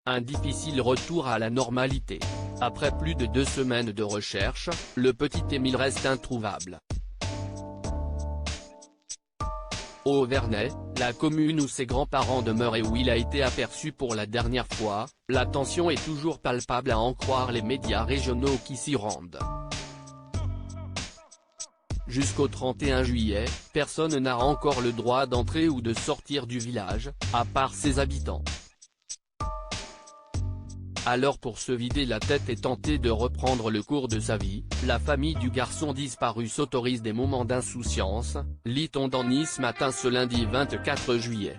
un difficile retour à la normalité. Après plus de 2 semaines de recherche, le petit Émile reste introuvable. Au Auvernais, la commune où ses grands-parents demeurent et où il a été aperçu pour la dernière fois, la tension est toujours palpable à en croire les médias régionaux qui s'y rendent. Jusqu'au 31 juillet, personne n'a encore le droit d'entrer ou de sortir du village, à part ses habitants. Alors pour se vider la tête et tenter de reprendre le cours de sa vie, la famille du garçon disparu s'autorise des moments d'insouciance, lit-on dans Nice ce matin ce lundi 24 juillet.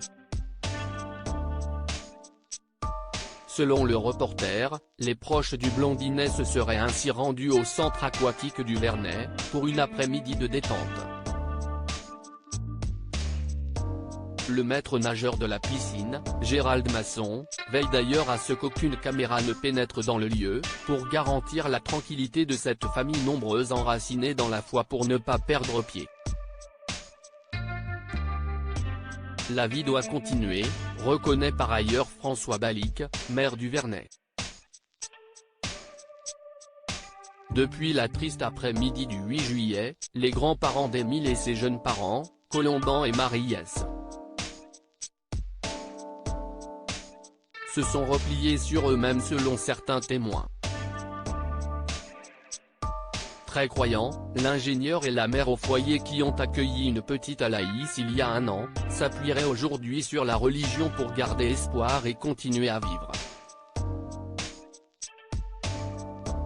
Selon le reporter, les proches du blondinet se seraient ainsi rendus au centre aquatique du Verney, pour une après-midi de détente. Le maître nageur de la piscine, Gérald Masson, veille d'ailleurs à ce qu'aucune caméra ne pénètre dans le lieu, pour garantir la tranquillité de cette famille nombreuse enracinée dans la foi pour ne pas perdre pied. La vie doit continuer, reconnaît par ailleurs François Balic, maire du Verney. Depuis la triste après-midi du 8 juillet, les grands-parents d'Émile et ses jeunes parents, Colomban et Marie-Yès, se sont repliés sur eux-mêmes selon certains témoins. Très croyants, l'ingénieur et la mère au foyer qui ont accueilli une petite Alaïs il y a 1 an, s'appuieraient aujourd'hui sur la religion pour garder espoir et continuer à vivre.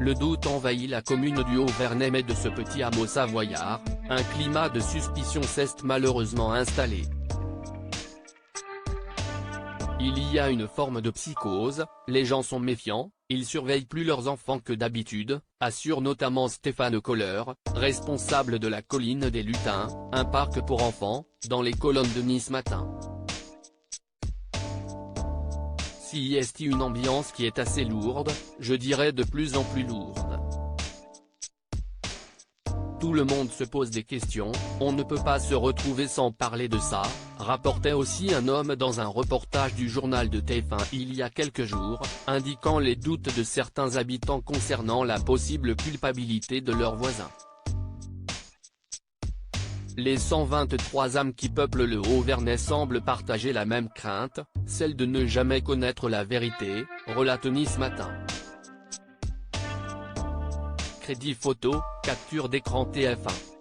Le doute envahit la commune du Haut-Verney mais de ce petit hameau savoyard, un climat de suspicion s'est malheureusement installé. Il y a une forme de psychose, les gens sont méfiants, ils surveillent plus leurs enfants que d'habitude, assure notamment Stéphane Kohler, responsable de la Colline des Lutins, un parc pour enfants, dans les colonnes de Nice Matin. Si est une ambiance qui est assez lourde, je dirais de plus en plus lourde. Tout le monde se pose des questions, on ne peut pas se retrouver sans parler de ça, rapportait aussi un homme dans un reportage du journal de TF1 il y a quelques jours, indiquant les doutes de certains habitants concernant la possible culpabilité de leurs voisins. Les 123 âmes qui peuplent le Haut-Verney semblent partager la même crainte, celle de ne jamais connaître la vérité, relate Nice Matin. Crédit photo, capture d'écran TF1.